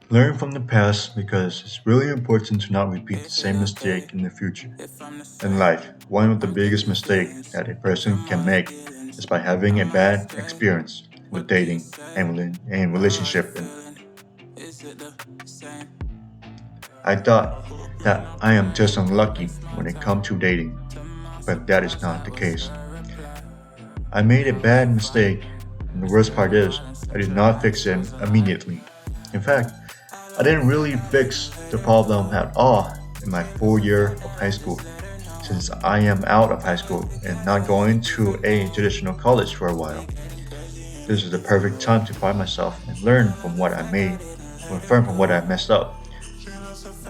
Learn from the past because it's really important to not repeat the same mistake in the future. In life, one of the biggest mistakes that a person can make is by having a bad experience with dating and relationship. And I thought that I am just unlucky when it comes to dating, but that is not the case. I made a bad mistake, and the worst part is I did not fix it immediately. In fact, I didn't really fix the problem at all in my 4 year of high school, since I am out of high school and not going to a traditional college for a while. This is the perfect time to find myself and learn from what I made, learn from what I messed up,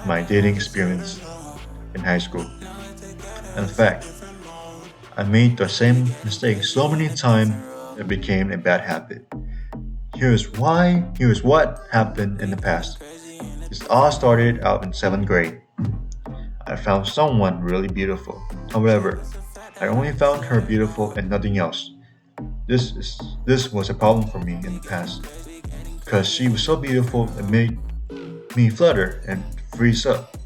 my dating experience in high school. In fact, I made the same mistake so many times it became a bad habit. Here's what happened in the past. It all started out in 7th grade. I found someone really beautiful. However, I only found her beautiful and nothing else. This was a problem for me in the past because she was so beautiful it made me flutter and freeze up.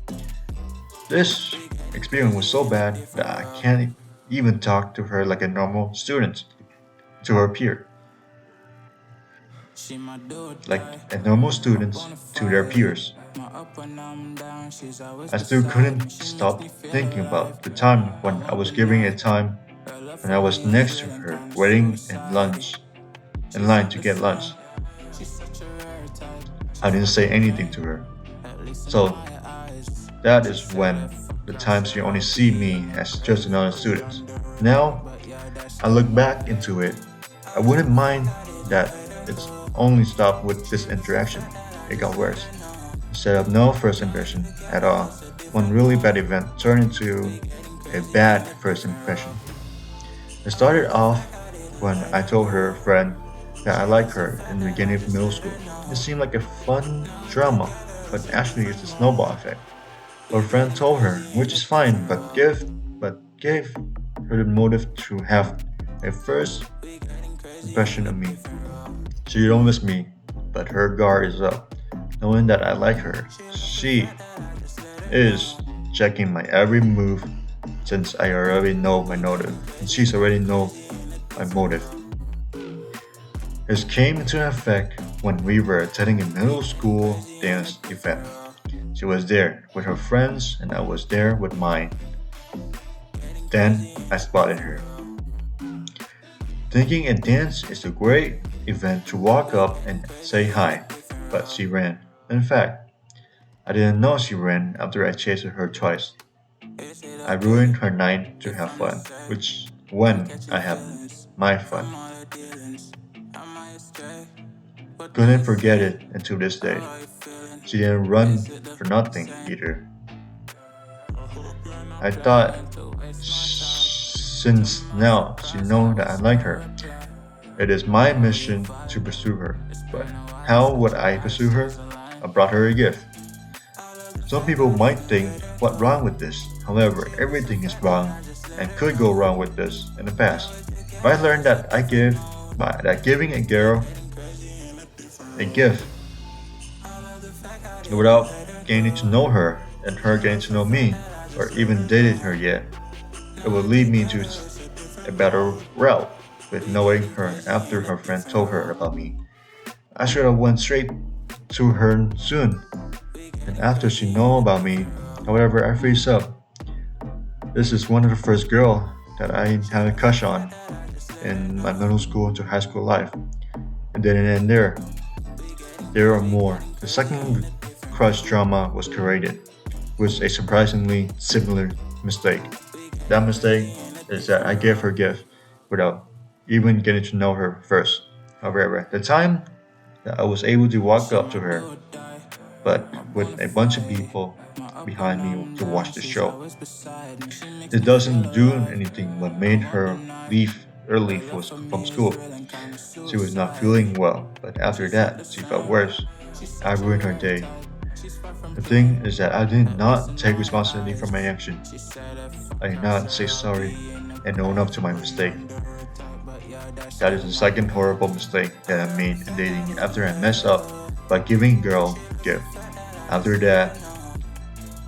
This experience was so bad that I can't even talk to her like a normal student to her peer, like a normal students to their peers. I still couldn't stop thinking about the time when I was giving a time when I was next to her waiting in line to get lunch. I didn't say anything to her. So that is when the times you only see me as just another student. Now I look back into it, I wouldn't mind that it's only stopped with this interaction. It got worse. Instead of no first impression at all, one really bad event turned into a bad first impression. It started off when I told her friend that I like her in the beginning of middle school. It seemed like a fun drama, but actually it's a snowball effect. Her friend told her, which is fine, but gave her the motive to have a first impression of me. She don't miss me, but her guard is up. Knowing that I like her, she is checking my every move since I already know my motive, and she's already know my motive. This came into effect when we were attending a middle school dance event. She was there with her friends, and I was there with mine. Then I spotted her. Thinking a dance is a great event to walk up and say hi, but she ran. In fact, I didn't know she ran after I chased her twice. I ruined her night to have fun, which when I have my fun. Couldn't forget it until this day. She didn't run for nothing either. I thought since now she knows that I like her, it is my mission to pursue her. But how would I pursue her? I brought her a gift. Some people might think, what wrong with this? However, everything is wrong and could go wrong with this in the past. But I learned that giving a girl a gift without getting to know her and her getting to know me or even dated her yet, it will lead me to a better route with knowing her after her friend told her about me. I should have went straight to her soon, and after she know about me, however, I freeze up. This is one of the first girl that I had a crush on in my middle school to high school life. It didn't end there. There are more. The second crush drama was created, with a surprisingly similar mistake. That mistake is that I gave her gift without even getting to know her first. However, at the time that I was able to walk up to her, but with a bunch of people behind me to watch the show. It doesn't do anything but made her leave early from school. She was not feeling well, but after that, she felt worse. I ruined her day. The thing is that I did not take responsibility for my action. I did not say sorry and own up to my mistake. That is the second horrible mistake that I made in dating after I messed up by giving a girl gift. After that,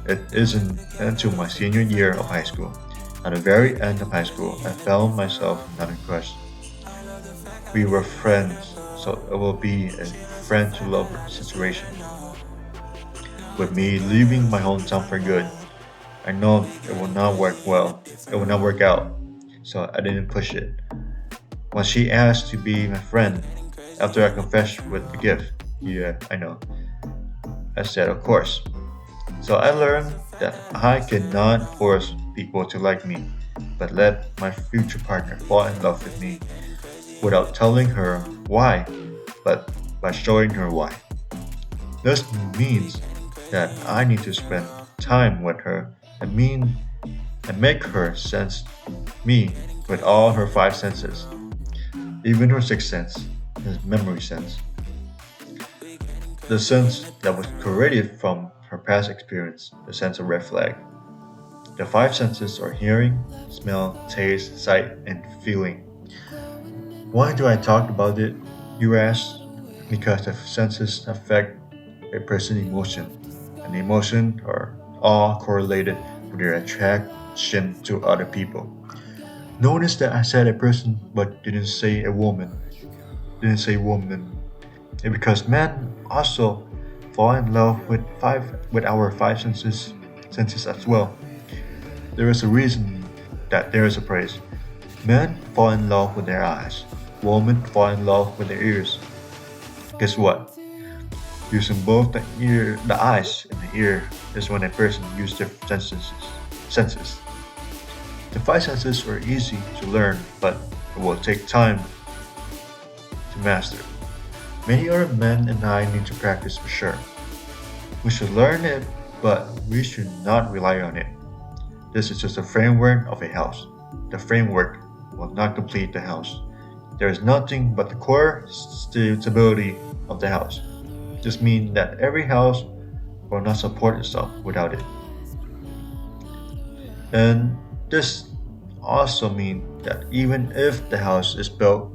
it isn't until my senior year of high school. At the very end of high school, I found myself not a crush. We were friends, so it will be a friend to lover situation. With me leaving my hometown for good, I know it will not work well. It will not work out, so I didn't push it. When she asked to be my friend, after I confessed with the gift, yeah, I know, I said, of course. So I learned that I cannot force people to like me, but let my future partner fall in love with me without telling her why, but by showing her why. This means that I need to spend time with her and make her sense me with all her five senses, even her sixth sense, his memory sense, the sense that was created from her past experience, the sense of red flag. The five senses are hearing, smell, taste, sight, and feeling. Why do I talk about it, you ask? Because the senses affect a person's emotion, and emotion are all correlated with their attraction to other people. Notice that I said a person but didn't say a woman. Didn't say woman. And because men also fall in love with our five senses as well. There is a reason that there is a praise. Men fall in love with their eyes. Women fall in love with their ears. Guess what? Using both the eyes and the ear is when a person uses their senses. The five senses are easy to learn, but it will take time to master. Many other men and I need to practice for sure. We should learn it, but we should not rely on it. This is just a framework of a house. The framework will not complete the house. There is nothing but the core stability of the house. This means that every house will not support itself without it. And this also means that even if the house is built,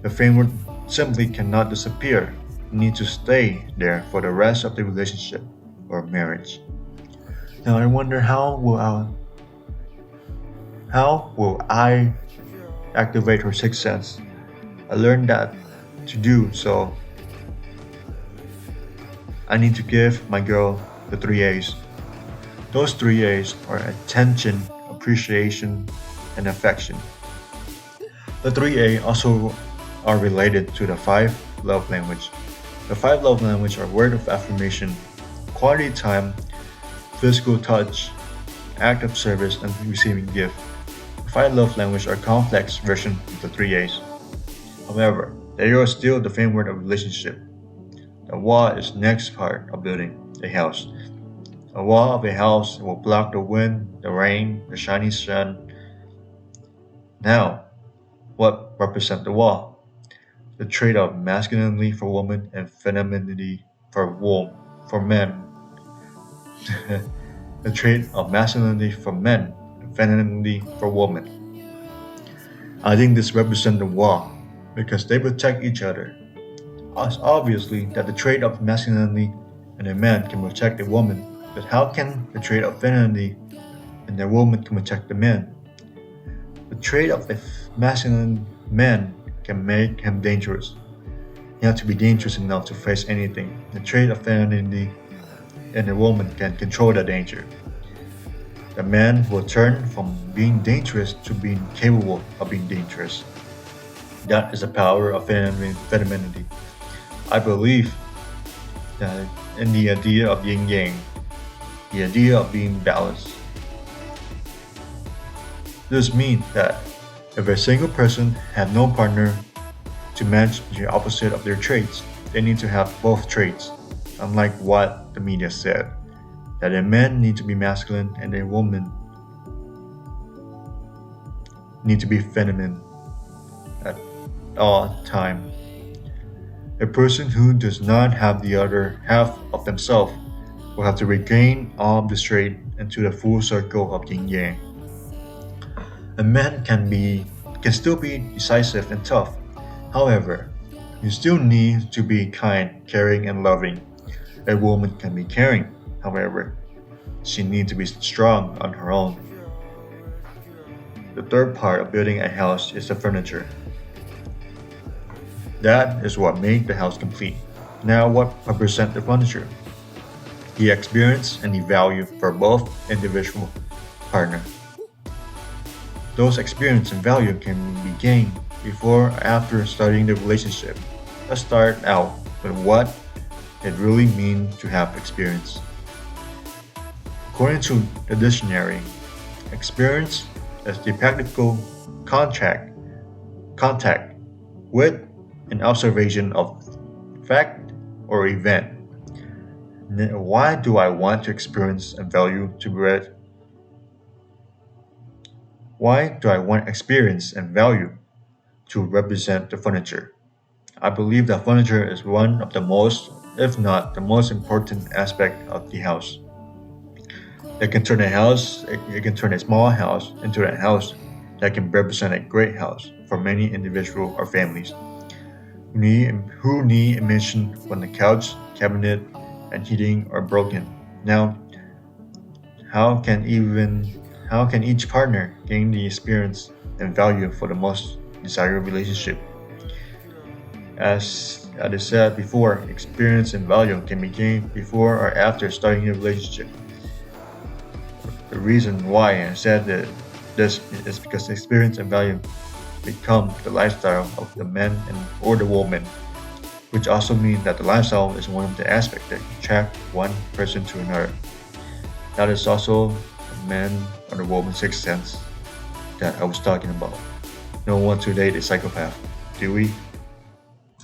the framework simply cannot disappear. You need to stay there for the rest of the relationship or marriage. Now I wonder how will I activate her sixth sense? I learned that to do so I need to give my girl the three A's. Those three A's are attention, appreciation, and affection. The three A also are related to the five love language. The five love language are word of affirmation, quality time, physical touch, act of service, and receiving gift. The five love language are complex version of the three A's. However, they are still the framework of relationship. The wall is next part of building a house. A wall of a house will block the wind, the rain, the shining sun. Now, what represents the wall? The trait of masculinity for women and femininity for men. The trait of masculinity for men and femininity for women. I think this represents the wall because they protect each other. It's obviously that the trait of masculinity in a man can protect a woman, but how can the trait of femininity in a woman can protect the man? The trait of a masculine man can make him dangerous. You have to be dangerous enough to face anything. The trait of femininity in a woman can control the danger. The man will turn from being dangerous to being capable of being dangerous. That is the power of femininity. I believe that in the idea of yin yang, the idea of being balanced. This means that if a single person has no partner to match the opposite of their traits, they need to have both traits, unlike what the media said, that a man needs to be masculine and a woman needs to be feminine at all time. A person who does not have the other half of themselves will have to regain all of the trait into the full circle of yin yang. A man can still be decisive and tough. However, you still need to be kind, caring, and loving. A woman can be caring, however, she needs to be strong on her own. The third part of building a house is the furniture. That is what made the house complete. Now, what represent the furniture? The experience and the value for both individual partner. Those experience and value can be gained before or after starting the relationship. Let's start out with what it really means to have experience. According to the dictionary, experience is the practical contact with an observation of fact or event. Why do I want to experience and value to read? Why do I want experience and value to represent the furniture? I believe that furniture is one of the most, if not the most important aspect of the house. It can turn a small house into a house that can represent a great house for many individuals or families who need mention when the couch, cabinet, and heating are broken. Now, how can even how can each partner gain the experience and value for the most desired relationship? As I said before, experience and value can be gained before or after starting a relationship. The reason why I said that this is because experience and value become the lifestyle of the man and or the woman, which also means that the lifestyle is one of the aspects that attract one person to another. That is also the man or the woman's sixth sense that I was talking about. No one today is psychopath, do we?